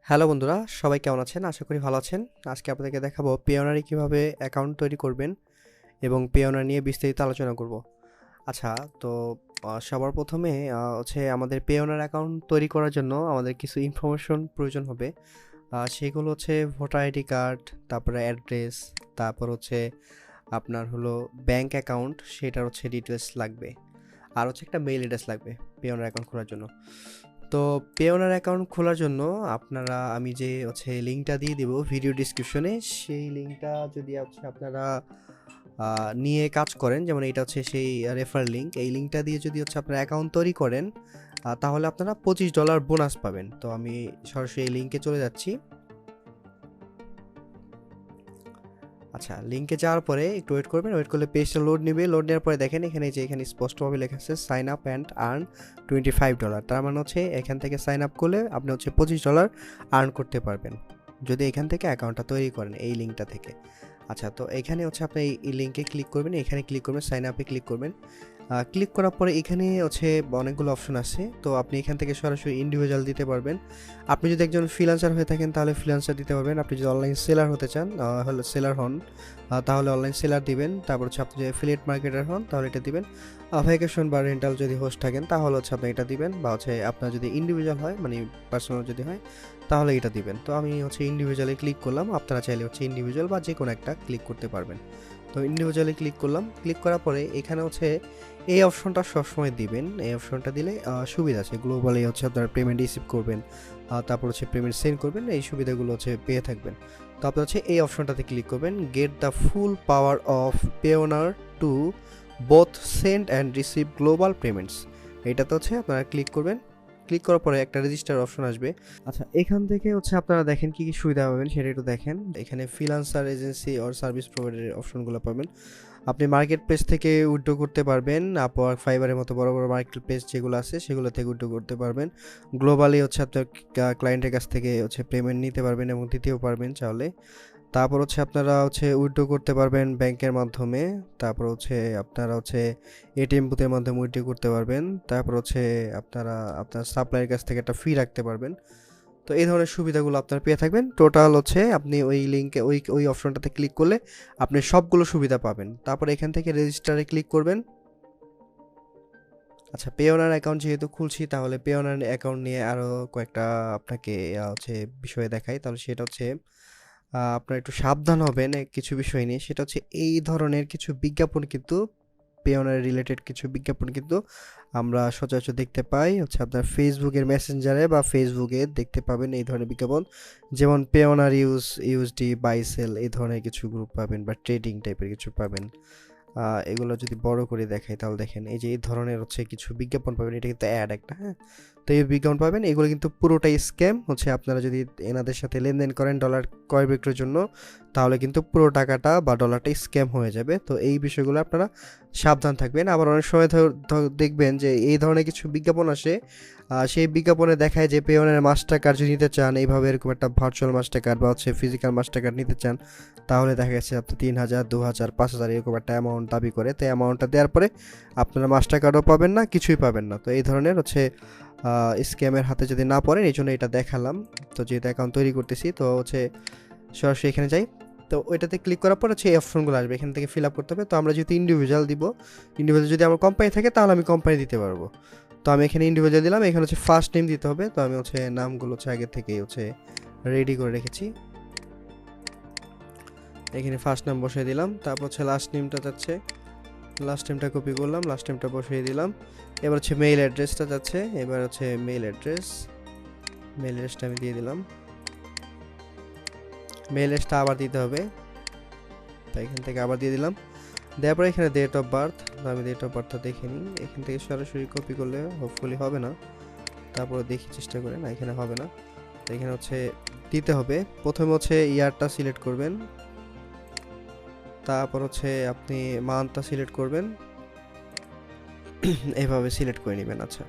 Hello বন্ধুরা, সবাই কেমন আছেন? আশা করি ভালো আছেন। আজকে আপনাদেরকে দেখাবো পেওনারে কিভাবে অ্যাকাউন্ট তৈরি করবেন এবং পেওনার নিয়ে বিস্তারিত আলোচনা করব। আচ্ছা, তো সবার প্রথমে আমাদের পেওনার অ্যাকাউন্ট তৈরি করার জন্য আমাদের কিছু ইনফরমেশন প্রয়োজন হবে। সেগুলো হচ্ছে ভোটার আইডি কার্ড, তারপরে অ্যাড্রেস, তারপর হচ্ছে আপনার হলো ব্যাংক অ্যাকাউন্ট, সেটার হচ্ছে ডিটেলস লাগবে। আর হচ্ছে একটা মেইল অ্যাড্রেস লাগবে পেওনার অ্যাকাউন্ট খোলার জন্য। তো পেওনার অ্যাকাউন্ট খোলার জন্য আমি যে লিঙ্কটা দিয়ে দিব ভিডিও ডিসক্রিপশনে, সেই লিঙ্কটা যদি আপনারা নিয়ে কাজ করেন, যেমন এটা হচ্ছে সেই রেফারেল লিঙ্ক, এই লিঙ্কটা দিয়ে যদি আপনারা অ্যাকাউন্ট তৈরি করেন, তাহলে আপনারা $25 বোনাস পাবেন। তো আমি সরাসরি এই লিঙ্কে চলে যাচ্ছি। আচ্ছা, লিঙ্কে যাওয়ার পরে একটু ওয়েট করবেন, ওয়েট করলে পেজটা লোড নেবে। লোড নেওয়ার পরে দেখেন এখানে স্পষ্টভাবে লেখা আছে সাইন আপ অ্যান্ড আর্ন $25। তার মানে হচ্ছে এখান থেকে সাইন আপ করলে আপনি $25 আর্ন করতে পারবেন যদি এখান থেকে অ্যাকাউন্টটা তৈরি করেন এই লিঙ্কটা থেকে। আচ্ছা, তো এখানে আপনি এই লিঙ্কে ক্লিক করবেন, এখানে ক্লিক করবেন, সাইন আপে ক্লিক করবেন। ক্লিক করার পরে এখানে অনেকগুলো অপশন আছে। তো আপনি এখান থেকে সরাসরি ইন্ডিভিজুয়াল দিতে পারবেন। আপনি যদি একজন ফ্রিল্যান্সার হয়ে থাকেন তাহলে ফ্রিল্যান্সার দিতে পারবেন। আপনি যদি অনলাইন সেলার হতে চান, হলো সেলার হন, তাহলে অনলাইন সেলার দিবেন। তারপর আপনি যদি অ্যাফিলিয়েট মার্কেটার হন তাহলে এটা দিবেন। ভ্যাকেশন বা রেন্টাল যদি হোস্ট থাকেন তাহলে আপনি এটা দিবেন, বা আপনার যদি ইন্ডিভিজুয়াল হয়, মানে পার্সোনাল যদি হয় তাহলে এটা দিবেন। তো আমি ইন্ডিভিজুয়ালে ক্লিক করলাম। আপনারা চাইলে ইন্ডিভিজুয়াল বা যে কোনো একটা ক্লিক করতে পারবেন। তো ইন্ডিভিজুয়ালি ক্লিক করলাম। ক্লিক করার পরে এখানে এই অপশনটা সবসময় দিবেন। এই অপশনটা দিলে সুবিধা আছে। গ্লোবালি আপনারা পেমেন্ট রিসিভ করবেন, তারপর পেমেন্ট সেন্ড করবেন, এই সুবিধাগুলো পেয়ে থাকবেন। তো আপনি এই অপশনটাতে ক্লিক করবেন, get the full power of Payoneer to both send and receive global payments. এইটাতে আপনারা ক্লিক করবেন। ক্লিক করার পরে একটা রেজিস্টার অপশন আসবে। আচ্ছা, এখান থেকে আপনারা দেখেন কি কি সুবিধা পাবেন সেটা একটু দেখেন। এখানে ফ্রিল্যান্সার, এজেন্সি অর সার্ভিস প্রোভাইডারের অপশনগুলো পাবেন। আপনি মার্কেট প্লেস থেকে উইথড্র করতে পারবেন। আপওয়ার্ক, ফাইবারের মতো বড় বড় মার্কেট প্লেস যেগুলো আছে সেগুলো থেকে উইথড্র করতে পারবেন। গ্লোবালি আপনার ক্লায়েন্টের কাছ থেকে পেমেন্ট নিতে পারবেন এবং দিতেও পারবেন চাইলে। তারপর আপনারা উইথড্র করতে পারবেন ব্যাংকের মাধ্যমে। তারপর আপনারা এটিএম বুথের মাধ্যমে উইথড্র করতে পারবেন। তারপর আপনারা আপনার সাপ্লাইয়ের কাছ থেকে একটা ফি রাখতে পারবেন। তো এই ধরনের সুবিধাগুলো আপনারা পেয়ে থাকবেন। টোটাল আপনি ওই লিঙ্কে ওই অপশনটাতে ক্লিক করলে আপনি সবগুলো সুবিধা পাবেন। তারপর এখান থেকে রেজিস্টারে ক্লিক করবেন। আচ্ছা, পেওনার অ্যাকাউন্ট যেহেতু খুলছি তাহলে পেওনার অ্যাকাউন্ট নিয়ে আরও কয়েকটা আপনাকে বিষয়ে দেখাই। তাহলে সেটা আপনারা একটু সাবধান হবেন কিছু বিষয় নিয়ে। সেটা এই ধরনের কিছু বিজ্ঞাপন কিন্তু পেওনার রিলেটেড কিছু বিজ্ঞাপন কিন্তু আমরা সচরাচর দেখতে পাই আপনার ফেসবুকের মেসেঞ্জারে বা ফেসবুকে দেখতে পাবেন এই ধরনের বিজ্ঞাপন। যেমন পেওনার ইউএসডি বাই সেল, এই ধরনের কিছু গ্রুপ পাবেন, বা ট্রেডিং টাইপের কিছু পাবেন। এগুলো যদি বড় করে দেখাই তাহলে দেখেন এই যে এই ধরনের কিছু বিজ্ঞাপন পাবেন। এটা কিন্তু অ্যাড একটা, হ্যাঁ। তো এই বিজ্ঞাপন পাবেন, এগুলো কিন্তু পুরোটাই স্ক্যাম। আপনারা যদি এনাদের সাথে লেনদেন করেন ডলার ক্রয় বিক্রয়ের জন্য, তাহলে কিন্তু পুরো টাকাটা বা ডলারটাই স্ক্যাম হয়ে যাবে। তো এই বিষয়গুলো আপনারা সাবধান থাকবেন। আবার অনেক সময় দেখবেন যে এই ধরনের কিছু বিজ্ঞাপন আসে, সেই বিজ্ঞাপনে দেখায় যে পেওনের মাস্টার কার্ড যদি নিতে চান, এইভাবে এরকম একটা ভার্চুয়াল মাস্টার কার্ড বা ফিজিক্যাল মাস্টার কার্ড নিতে চান, তাহলে দেখা গেছে আপনি 3,000, 2,000, 5,000 এরকম একটা অ্যামাউন্ট দাবি করে। তো অ্যামাউন্টটা দেওয়ার পরে আপনারা মাস্টার কার্ডও পাবেন না, কিছুই পাবেন না। তো এই ধরনের স্ক্যামের হাতে যদি না পড়েন, এই জন্য এটা দেখালাম। তো যেহেতু অ্যাকাউন্ট তৈরি করতেছি, তো সরাসরি এখানে যাই। তো ওইটাতে ক্লিক করার পর এই অপশনগুলো আসবে, এখান থেকে ফিল আপ করতে হবে। তো আমরা যেহেতু ইন্ডিভিজুয়াল দিব, ইন্ডিভিজুয়াল যদি আমার কোম্পানি থাকে তাহলে আমি কোম্পানি দিতে পারবো। তো আমি এখানে ইন্ডিভিজুয়াল দিলাম। এখানে ফার্স্ট নেম দিতে হবে। তো আমি নামগুলো আগে থেকে রেডি করে রেখেছি। এখানে ফার্স্ট নাম বসিয়ে দিলাম। তারপর লাস্ট নেমটা যাচ্ছে, লাস্ট নেমটা কপি করলাম, লাস্ট নেমটা বসিয়ে দিলাম। এবার মেইল অ্যাড্রেসটা যাচ্ছে। এবার মেইল অ্যাড্রেসটা আমি দিয়ে দিলাম। মেইল অ্যাড্রেসটা আবার দিতে হবে, তাই এখান থেকে আবার দিয়ে দিলাম। দেওয়ার পরে এখানে ডেট অফ বার্থ, আমি ডেট অফ বার্থটা দেখে নিই। এখান থেকে সরাসরি কপি করলে হোপফুলি হবে না, তারপরে দেখি চেষ্টা করে। না, এখানে হবে না। তো এখানে দিতে হবে। প্রথমে ইয়ারটা সিলেক্ট করবেন, তারপর আপনি মান্থটা সিলেক্ট করবেন, এইভাবে সিলেক্ট করে নেবেন। আচ্ছা,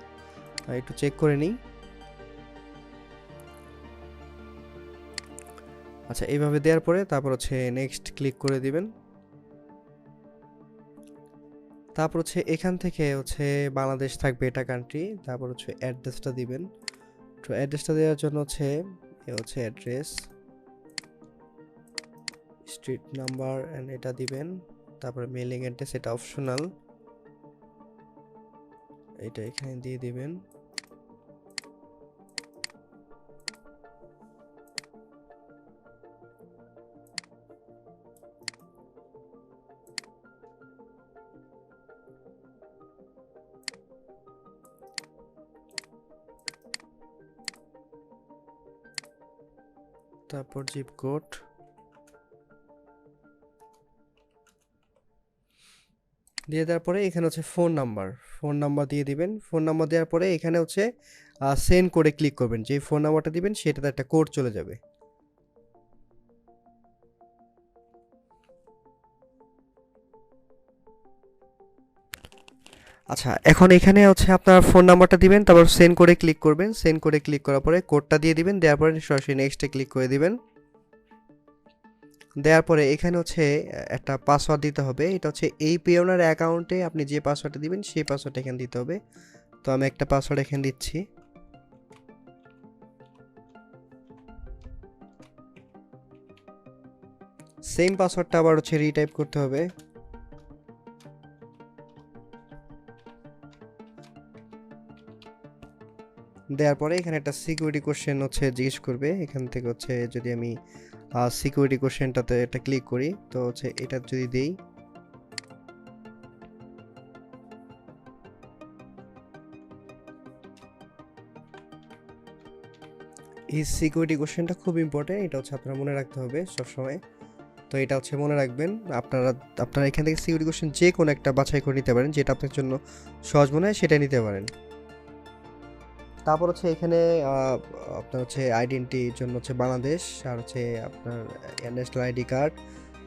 একটু চেক করে নিই। আচ্ছা, এইভাবে দেওয়ার পরে তারপর নেক্সট ক্লিক করে দিবেন। তারপর এখান থেকে বাংলাদেশ থাকবে, এটা কান্ট্রি। তারপর অ্যাড্রেসটা দিবেন। তো অ্যাড্রেসটা দেওয়ার জন্য এ হচ্ছে অ্যাড্রেস, স্ট্রিট নাম্বার এন্ড এটা দিবেন। তারপরে মেলিং অ্যাড্রেস এটা অপশনাল, এটা এখানে দিয়ে দিবেন। তারপর জিপ কোড, দিয়ে দেওয়ার পরে এখানে হচ্ছে ফোন নাম্বার দিয়ে দিবেন। ফোন নাম্বার দেওয়ার পরে এখানে হচ্ছে সেন্ড কোডে ক্লিক করবেন। যে ফোন নাম্বারটা দিবেন সেটাতে একটা কোড চলে যাবে। আচ্ছা, এখন এখানে হচ্ছে আপনার ফোন নাম্বারটা দিবেন, তারপর সেন্ড কোডে ক্লিক করবেন। সেন্ড কোডে ক্লিক করার পরে কোডটা দিয়ে দিবেন, দেওয়ার পরে সরাসরি নেক্সটে ক্লিক করে দিবেন। দেওয়ার পরে এখানে হচ্ছে একটা পাসওয়ার্ড দিতে হবে। এটা হচ্ছে এই পেওনার অ্যাকাউন্টে আপনি যে পাসওয়ার্ডটা দিবেন সেই পাসওয়ার্ডটা এখানে দিতে হবে। তো আমি একটা পাসওয়ার্ড এখানে দিচ্ছি। সেম পাসওয়ার্ডটা আবার হচ্ছে রিটাইপ করতে হবে। দেওয়ার পরে এখানে একটা সিকিউরিটি কোশ্চেন হচ্ছে জিজ্ঞেস করবে। এখান থেকে হচ্ছে যদি আমি সিকিউরিটি কোশ্চেনটাতে এটা ক্লিক করি, তো হচ্ছে এটা যদি দেই, এই সিকিউরিটি কোশ্চেনটা খুব ইম্পর্টেন্ট, এটা হচ্ছে আপনারা মনে রাখতে হবে সবসময়। তো এটা হচ্ছে মনে রাখবেন। আপনারা এখান থেকে সিকিউরিটি কোশ্চেন যে কোনো একটা বাছাই করে নিতে পারেন, যেটা আপনার জন্য সহজ মনে হয় সেটাই নিতে পারেন। তারপর হচ্ছে এখানে আপনার হচ্ছে আইডেন্টিটির জন্য হচ্ছে বাংলাদেশ, আর হচ্ছে আপনার national ID card,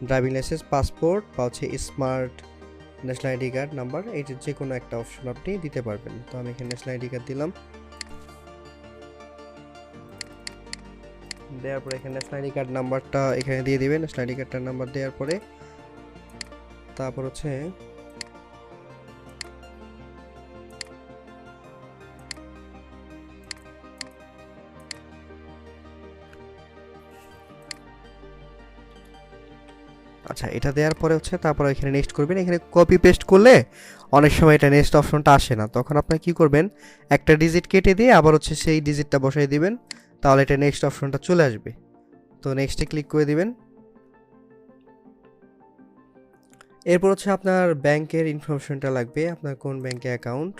driving licence, passport বা হচ্ছে smart national ID card number, এই যে কোনো একটা অপশন আপনি দিতে পারবেন। তো আমি এখানে ন্যাশনাল আইডি কার্ড দিলাম। দেওয়ার পরে এখানে ন্যাশনাল আইডি কার্ড নাম্বারটা এখানে দিয়ে দিবেন। ন্যাশনাল আইডি কার্ডটার নাম্বার দেওয়ার পরে তারপর হচ্ছে আচ্ছা, এটা দেওয়ার পরে হচ্ছে তারপর এখানে নেক্সট করবেন। এখানে কপি পেস্ট করলে অনেক সময় এটা নেক্সট অপশনটা আসে না, তখন আপনি কি করবেন, একটা ডিজিট কেটে দিয়ে আবার হচ্ছে সেই ডিজিটটা বসাই দিবেন, তাহলে এটা নেক্সট অপশনটা চলে আসবে। তো নেক্সটে ক্লিক করে দিবেন। এরপর হচ্ছে আপনার ব্যাংকের ইনফরমেশনটা লাগবে, আপনার কোন ব্যাংকে অ্যাকাউন্ট।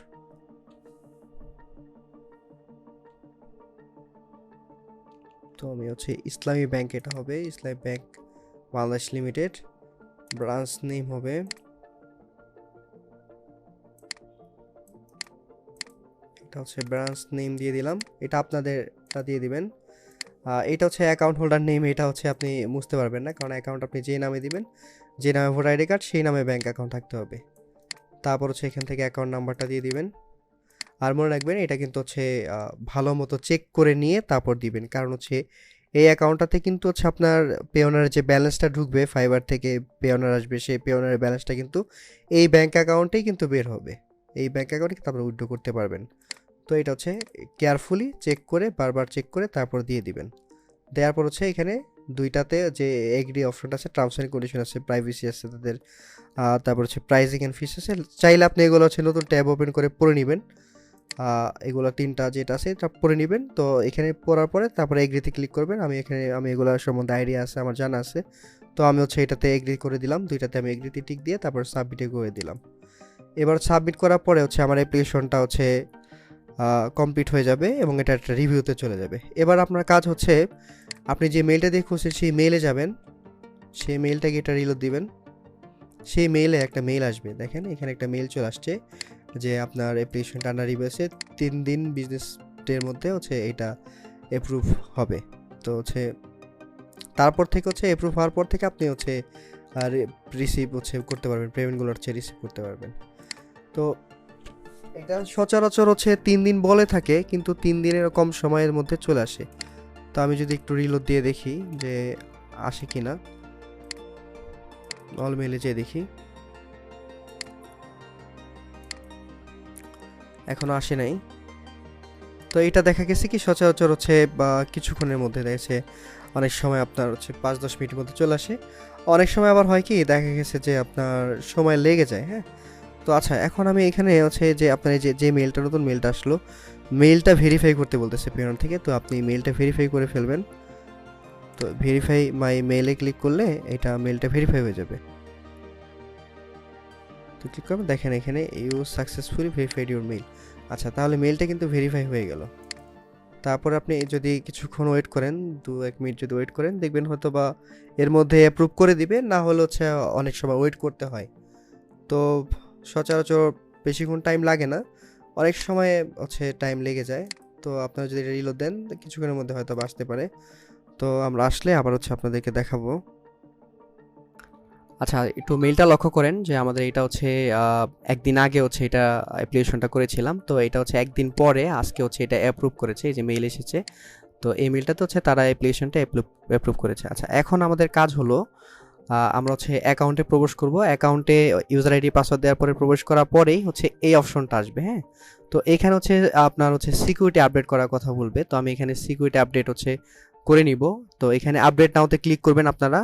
তো আমি হচ্ছে ইসলামী ব্যাংক, এটা হবে ইসলামী bank Bangladesh limited. Branch name হবে, এটা হচ্ছে ব্রাঞ্চ নেম দিয়ে দিলাম। এটা আপনাদেরটা দিয়ে দিবেন। এটা হচ্ছে অ্যাকাউন্ট হোল্ডার নেম, এটা হচ্ছে আপনি বুঝতে পারবেন না, কারণ অ্যাকাউন্ট আপনি যে নামে দিবেন, যে নামে ভোটার আইডি কার্ড সেই নামে ব্যাংক অ্যাকাউন্ট থাকতে হবে। তারপর হচ্ছে এখান থেকে অ্যাকাউন্ট নাম্বারটা দিয়ে দিবেন। আর মনে রাখবেন এটা কিন্তু হচ্ছে ভালো মতো চেক করে নিয়ে তারপর দিবেন, কারণ হচ্ছে এই অ্যাকাউন্টটাতে কিন্তু হচ্ছে আপনার পেওনারের যে ব্যালেন্সটা ঢুকবে, ফাইবার থেকে পেওনার আসবে, সেই পেওনারের ব্যালেন্সটা কিন্তু এই ব্যাংক অ্যাকাউন্টেই কিন্তু বের হবে। এই ব্যাংক অ্যাকাউন্টে কিন্তু আপনারা উইথড্র করতে পারবেন। তো এটা হচ্ছে কেয়ারফুলি চেক করে, বারবার চেক করে তারপর দিয়ে দিবেন। দেওয়ার পর হচ্ছে এখানে দুইটাতে যে এগ্রি অপশনটা আছে, টার্মস অ্যান্ড কন্ডিশন আছে, প্রাইভেসি আছে তাদের, তারপর হচ্ছে প্রাইসিং অ্যান্ড ফিস আছে। চাইলে আপনি এগুলো হচ্ছে নতুন ট্যাব ওপেন করে পড়ে নেবেন। এগুলো তিনটা যেটা আছে এটা পড়ে নেবেন। তো এখানে পড়ার পরে তারপরে এগ্রিতে ক্লিক করবেন। আমি এগুলোর সম্বন্ধে আইডিয়া আছে, আমার জানা আছে। তো আমি হচ্ছে এটাতে এগ্রি করে দিলাম, দুইটাতে আমি এগ্রিতে টিক দিয়ে তারপর সাবমিটে করে দিলাম। এবার সাবমিট করার পরে হচ্ছে আমার অ্যাপ্লিকেশনটা হচ্ছে কমপ্লিট হয়ে যাবে এবং এটা একটা রিভিউতে চলে যাবে। এবার আপনার কাজ হচ্ছে আপনি যে মেলটা দিয়ে খুঁজছেন সেই মেলে যাবেন, সেই মেলটাকে এটা রিলোড দিবেন। সেই মেলে একটা মেল আসবে, দেখেন এখানে একটা মেল চলে আসছে যে আপনার অ্যাপ্লিকেশনটা আন্ডার রিভিউ আছে, 3 দিন বিজনেস ডের মধ্যে হচ্ছে এটা অ্যাপ্রুভ হবে। তো হচ্ছে তারপর থেকে হচ্ছে অ্যাপ্রুভ হওয়ার পর থেকে আপনি হচ্ছে রিসিভ হচ্ছে করতে পারবেন, পেমেন্টগুলো হচ্ছে রিসিভ করতে পারবেন। তো এটা সচরাচর হচ্ছে 3 দিন বলে থাকে, কিন্তু 3 দিনের কম সময়ের মধ্যে চলে আসে। তো আমি যদি একটু রিলোড দিয়ে দেখি যে আসে কিনা, অল মেলে যেয়ে দেখি, এখনো আসে নাই। তো এটা দেখা গেছে কি সচরাচর হচ্ছে বা কিছুক্ষণের মধ্যে দেখছে, অনেক সময় আপনার হচ্ছে 5-10 মিনিটের মধ্যে চলে আসে, অনেক সময় আবার হয় কি দেখা গেছে যে আপনার সময় লেগে যায়। হ্যাঁ, তো আচ্ছা এখন আমি এখানে হচ্ছে যে আপনার এই যে মেলটা, নতুন মেলটা আসলো, মেলটা ভেরিফাই করতে বলতেছে পেয়ন থেকে, তো আপনি মেলটা ভেরিফাই করে ফেলবেন। তো ভেরিফাই মাই মেলে ক্লিক করলে এটা মেলটা ভেরিফাই হয়ে যাবে। তো ক্লিক করবেন, দেখেন এখানে you successfully verified your mail. আচ্ছা, তাহলে মেলটা কিন্তু ভেরিফাই হয়ে গেল। তারপর আপনি যদি কিছুক্ষণ ওয়েট করেন, 2-1 মিনিট যদি ওয়েট করেন, দেখবেন হয়তো বা এর মধ্যে অ্যাপ্রুভ করে দিবে, না হলে হচ্ছে অনেক সময় ওয়েট করতে হয়। তো সচরাচর বেশিক্ষণ টাইম লাগে না, অনেক সময় হচ্ছে টাইম লেগে যায়। তো আপনারা যদি রিলোড দেন কিছুক্ষণের মধ্যে হয়তো বা আসতে পারে। তো আমরা আসলে আবার হচ্ছে আপনাদেরকে দেখাবো। আচ্ছা, একটু মেইলটা লক্ষ্য করেন যে আমাদের এটা হচ্ছে একদিন আগে হচ্ছে এটা অ্যাপ্লিকেশনটা করেছিলাম, তো এটা হচ্ছে একদিন পরে আজকে হচ্ছে এটা অ্যাপ্রুভ করেছে, এই যে মেইল এসেছে। তো এই মেইলটাতে হচ্ছে তারা অ্যাপ্লিকেশনটা অ্যাপ্রুভ করেছে। আচ্ছা, এখন আমাদের কাজ হলো আমরা হচ্ছে অ্যাকাউন্টে প্রবেশ করব। অ্যাকাউন্টে ইউজার আইডি পাসওয়ার্ড দেওয়ার পরে প্রবেশ করার পরেই হচ্ছে এই অপশনটা আসবে। হ্যাঁ, তো এখানে হচ্ছে আপনার হচ্ছে সিকিউরিটি আপডেট করার কথা বলবে, তো আমি এখানে সিকিউরিটি আপডেট হচ্ছে করে নিব। তো এখানে আপডেট নাওতে ক্লিক করবেন আপনারা।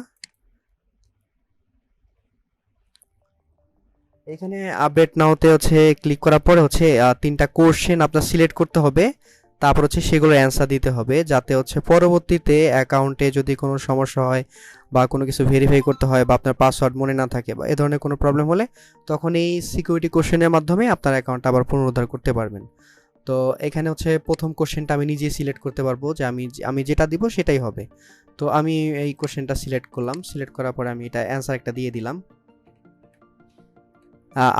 এখানে আপডেট নাওতে হচ্ছে ক্লিক করার পরে হচ্ছে 3টা কোশ্চেন আপনার সিলেক্ট করতে হবে, তারপর হচ্ছে সেগুলোর অ্যান্সার দিতে হবে, যাতে হচ্ছে পরবর্তীতে অ্যাকাউন্টে যদি কোনো সমস্যা হয় বা কোনো কিছু ভেরিফাই করতে হয় বা আপনার পাসওয়ার্ড মনে না থাকে বা এ ধরনের কোনো প্রবলেম হলে তখন এই সিকিউরিটি কোশ্চেনের মাধ্যমে আপনার অ্যাকাউন্টটা আবার পুনরুদ্ধার করতে পারবেন। তো এখানে হচ্ছে প্রথম কোশ্চেনটা আমি নিজে সিলেক্ট করতে পারবো যে আমি যেটা দিব সেটাই হবে। তো আমি এই কোশ্চেনটা সিলেক্ট করলাম, সিলেক্ট করার পরে আমি এটা অ্যান্সার একটা দিয়ে দিলাম।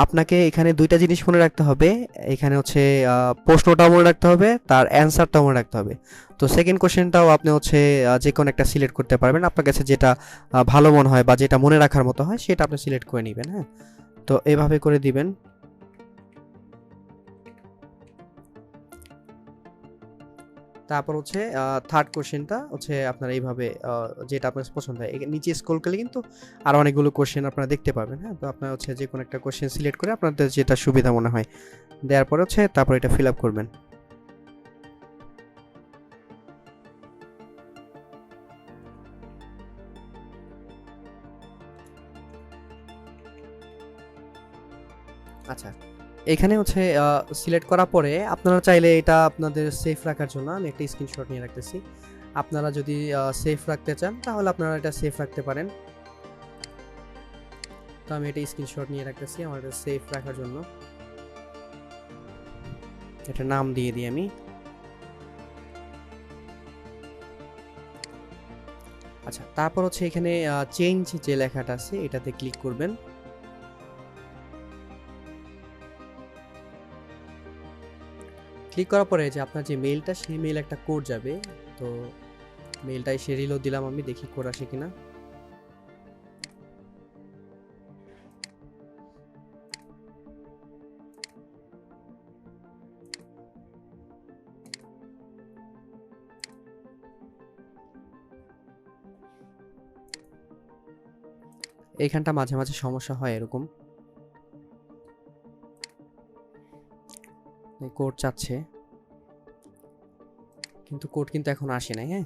আপনাকে এখানে 2টা জিনিস মনে রাখতে হবে। এখানে হচ্ছে প্রশ্নটাও মনে রাখতে হবে, তার অ্যান্সারটাও মনে রাখতে হবে। তো সেকেন্ড কোশ্চেনটাও আপনি হচ্ছে যে কোনো একটা সিলেক্ট করতে পারবেন, আপনার কাছে যেটা ভালো মনে হয় বা যেটা মনে রাখার মতো হয় সেটা আপনি সিলেক্ট করে নেবেন। হ্যাঁ, তো এভাবে করে দিবেন। তারপর হচ্ছে থার্ড কোশ্চেনটা হচ্ছে আপনার এইভাবে যেটা আপনার পছন্দ হয় নিচে স্ক্রল করলে কিন্তু আরও অনেকগুলো কোশ্চেন আপনারা দেখতে পাবেন। হ্যাঁ, তো আপনার হচ্ছে যে কোনো একটা কোশ্চেন সিলেক্ট করে আপনাদের যেটা সুবিধা মনে হয় দেওয়ার পর হচ্ছে তারপর এটা ফিল আপ করবেন। আচ্ছা, এখানে হচ্ছে সিলেক্ট করার পরে আপনারা চাইলে এটা আপনাদের সেফ রাখার জন্য আমি একটা স্ক্রিনশট নিয়ে রাখতেছি। আপনারা যদি সেফ রাখতে চান তাহলে আপনারা এটা সেফ রাখতে পারেন। তো আমি এটা স্ক্রিনশট নিয়ে রাখতেছি আমার এটা সেফ রাখার জন্য। এটা নাম দিয়ে দিই আমি। আচ্ছা, তারপর হচ্ছে এখানে চেঞ্জ যে লেখাটা আছে এটাতে ক্লিক করবেন। ক্লিক করার পরে যে আপনার যে মেইলটা সেই মেইল একটা কোড যাবে। তো মেইলটা এসে রিলোড দিলাম, আমি দেখি কোড আসে কিনা। এইখানটা মাঝে মাঝে সমস্যা হয় এরকম, কোড চাচ্ছে কিন্তু কোড কিন্তু এখন আসে নাই। হ্যাঁ,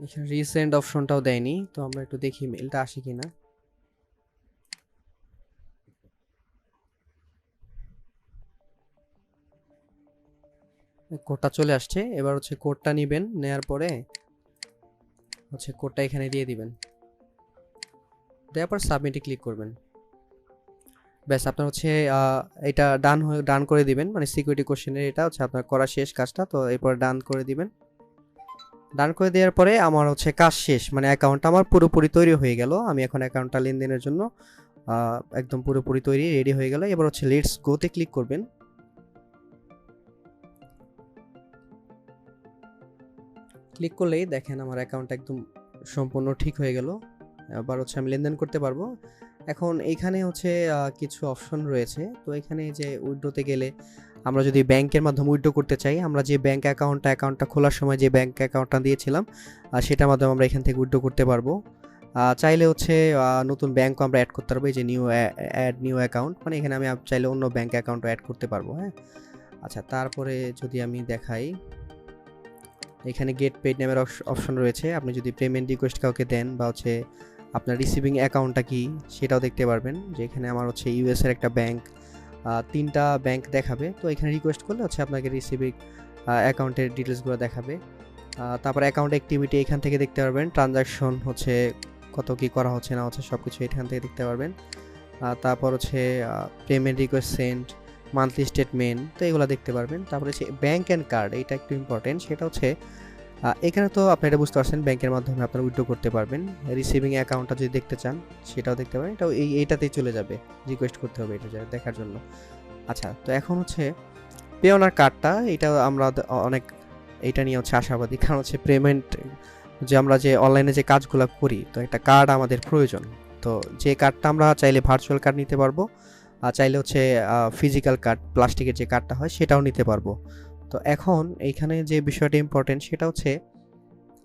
এখানে রিসেন্ট অপশনটাও দেয়নি, তো আমরা একটু দেখি মেইলটা আসে কিনা। কোডটা চলে আসছে, এবার হচ্ছে কোডটা নেবেন, নেয়ার পরে হচ্ছে কোডটা এখানে দিয়ে দিবেন, দেওয়ার পর সাবমিটে ক্লিক করবেন। ব্যাস আপনার হচ্ছে এটা ডান করে দিবেন, মানে সিকিউরিটি কোশ্চেনের এটা হচ্ছে আপনার করা শেষ কাজটা। তো এরপর ডান করে দিবেন। ডান করে দেওয়ার পরে আমার হচ্ছে কাজ শেষ, মানে অ্যাকাউন্টটা আমার পুরোপুরি তৈরি হয়ে গেল। আমি এখন অ্যাকাউন্টটা লেনদেনের জন্য একদম পুরোপুরি তৈরি রেডি হয়ে গেল। এবার হচ্ছে লেটস গোতে ক্লিক করবেন। ক্লিক করলেই দেখেন আমার অ্যাকাউন্ট একদম সম্পূর্ণ ঠিক হয়ে গেল। আবার হচ্ছে আমি লেনদেন করতে পারবো। এখন এইখানে হচ্ছে কিছু অপশন রয়েছে, তো এখানে যে উইথড্রোতে গেলে আমরা যদি ব্যাংকের মাধ্যমে উইথড্র করতে চাই, আমরা যে ব্যাংক অ্যাকাউন্টটা খোলার সময় যে ব্যাংক অ্যাকাউন্টটা দিয়েছিলাম সেটার মাধ্যমে আমরা এখান থেকে উইথড্র করতে পারবো। চাইলে হচ্ছে নতুন ব্যাংকও আমরা অ্যাড করতে পারবো, এই যে নিউ অ্যাকাউন্ট, মানে এখানে আমি চাইলে অন্য ব্যাংক অ্যাকাউন্টও অ্যাড করতে পারবো। হ্যাঁ, আচ্ছা, তারপরে যদি আমি দেখাই, এখানে গেট পেইড নামের অপশন রয়েছে। আপনি যদি পেমেন্ট রিকোয়েস্ট কাউকে দেন বা হচ্ছে আপনার রিসিভিং অ্যাকাউন্টটা কি সেটাও দেখতে পারবেন। যে এখানে আমার হচ্ছে ইউএসের একটা ব্যাংক, 3টা ব্যাংক দেখাবে। তো এখানে রিকোয়েস্ট করলে হচ্ছে আপনাকে রিসিভিং অ্যাকাউন্টের ডিটেলসগুলো দেখাবে। তারপর অ্যাকাউন্ট অ্যাক্টিভিটি এখান থেকে দেখতে পারবেন, ট্রানজাকশন হচ্ছে কত কি করা হচ্ছে না হচ্ছে সব কিছু এখান থেকে দেখতে পারবেন। তারপর হচ্ছে payment request send, monthly statement, তো এগুলো দেখতে পারবেন। তারপরে হচ্ছে ব্যাংক অ্যান্ড কার্ড, এটা একটু ইম্পর্টেন্ট। সেটা হচ্ছে এখানে তো আপনি এটা বুঝতে পারছেন, ব্যাংকের মাধ্যমে আপনারা উইথড্র করতে পারবেন। রিসিভিং অ্যাকাউন্টটা যদি দেখতে চান সেটাও দেখতে পারেন, এটাও এইটাতেই চলে যাবে, রিকোয়েস্ট করতে হবে এটা দেখার জন্য। আচ্ছা, তো এখন হচ্ছে পেওনার কার্ডটা, এটা আমরা অনেক এটা নিয়ে হচ্ছে আশাবাদী, কারণ হচ্ছে পেমেন্ট যে আমরা যে অনলাইনে যে কাজগুলো করি, তো একটা কার্ড আমাদের প্রয়োজন। তো যে কার্ডটা আমরা চাইলে ভার্চুয়াল কার্ড নিতে পারবো, আর চাইলে হচ্ছে ফিজিক্যাল কার্ড, প্লাস্টিকের যে কার্ডটা হয় সেটাও নিতে পারবো। তো এখন এইখানে যে বিষয়টা ইম্পর্টেন্ট সেটা হচ্ছে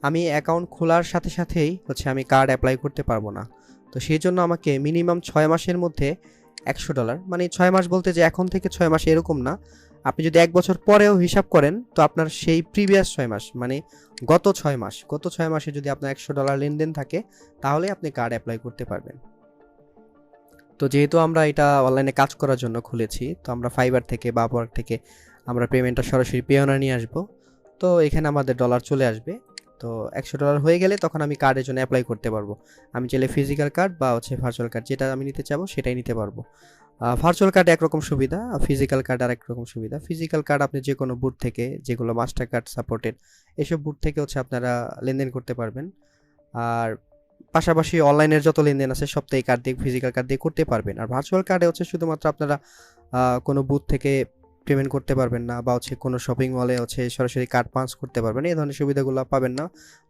আমি অ্যাকাউন্ট খোলার সাথে সাথেই হচ্ছে আমি কার্ড অ্যাপ্লাই করতে পারবো না। তো সেই জন্য আমাকে মিনিমাম 6 মাসের মধ্যে $100, মানে 6 মাস বলতে যে এখন থেকে 6 মাস এরকম না, আপনি যদি 1 বছর পরেও হিসাব করেন তো আপনার সেই প্রিভিয়াস 6 মাস, মানে গত 6 মাসে যদি আপনার $100 লেনদেন থাকে তাহলে আপনি কার্ড অ্যাপ্লাই করতে পারবেন। তো যেহেতু আমরা এটা অনলাইনে কাজ করার জন্য খুলেছি, তো আমরা ফাইবার থেকে বা আপওয়ার্ক থেকে আমরা পেমেন্টটা সরাসরি পেওনা নিয়ে আসবো। তো এখানে আমাদের ডলার চলে আসবে। তো $100 হয়ে গেলে তখন আমি কার্ডের জন্য অ্যাপ্লাই করতে পারবো। আমি চাইলে ফিজিক্যাল কার্ড বা হচ্ছে ভার্চুয়াল কার্ড, যেটা আমি নিতে চাবো সেটাই নিতে পারবো। ভার্চুয়াল কার্ড একরকম সুবিধা, ফিজিক্যাল কার্ড আর একরকম সুবিধা। ফিজিক্যাল কার্ড আপনি যে কোনো বুথ থেকে, যেগুলো মাস্টার কার্ড সাপোর্টেড, এসব বুথ থেকে হচ্ছে আপনারা লেনদেন করতে পারবেন। আর পাশাপাশি অনলাইনের যত লেনদেন আছে সব তো এই কার্ড দিয়ে, ফিজিক্যাল কার্ড দিয়ে করতে পারবেন। আর ভার্চুয়াল কার্ডে হচ্ছে শুধুমাত্র আপনারা কোনো বুথ থেকে পেমেন্ট করতে পারবেন না, বা হচ্ছে কোনো শপিং মলে হচ্ছে সরাসরি কার্ড পাঞ্চ করতে পারবেন, এই ধরনের সুবিধাগুলো পাবেন না।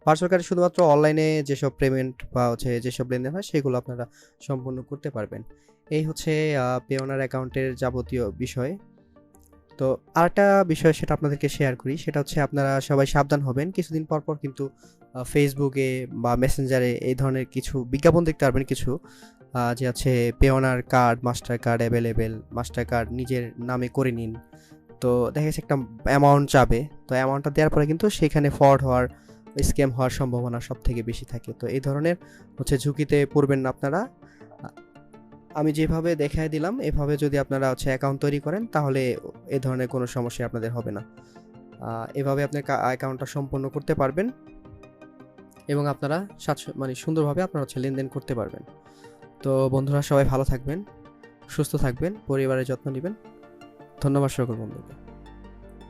ভার্চুয়াল কার্ডে শুধুমাত্র অনলাইনে যেসব পেমেন্ট বা হচ্ছে যেসব লেনদেন হয় সেগুলো আপনারা সম্পূর্ণ করতে পারবেন। এই হচ্ছে পেওনার অ্যাকাউন্টের যাবতীয় বিষয়। তো আরেকটা বিষয় সেটা আপনাদেরকে শেয়ার করি, সেটা হচ্ছে আপনারা সবাই সাবধান হবেন। কিছুদিন পর পর কিন্তু ফেসবুকে বা মেসেঞ্জারে এই ধরনের কিছু বিজ্ঞাপন দেখতে পারবেন, কিছু যে আছে Payoneer card, master card available, master card নিজের নামে করে নিন। তো দেখা গেছে একটা অ্যামাউন্ট চাবে, তো অ্যামাউন্টটা দেওয়ার পরে কিন্তু সেখানে ফ্রড হওয়ার, স্ক্যাম হওয়ার সম্ভাবনা সব থেকে বেশি থাকে। তো এই ধরনের হচ্ছে ঝুঁকিতে পড়বেন না আপনারা। আমি যেভাবে দেখাই দিলাম এভাবে যদি আপনারা হচ্ছে অ্যাকাউন্ট তৈরি করেন তাহলে এ ধরনের কোনো সমস্যা আপনাদের হবে না। এভাবে আপনি অ্যাকাউন্টটা সম্পন্ন করতে পারবেন এবং আপনারা মানে সুন্দরভাবে আপনারা হচ্ছে লেনদেন করতে পারবেন। তো বন্ধুরা সবাই ভালো থাকবেন, সুস্থ থাকবেন, পরিবারের যত্ন নেবেন। ধন্যবাদ সকল বন্ধুকে।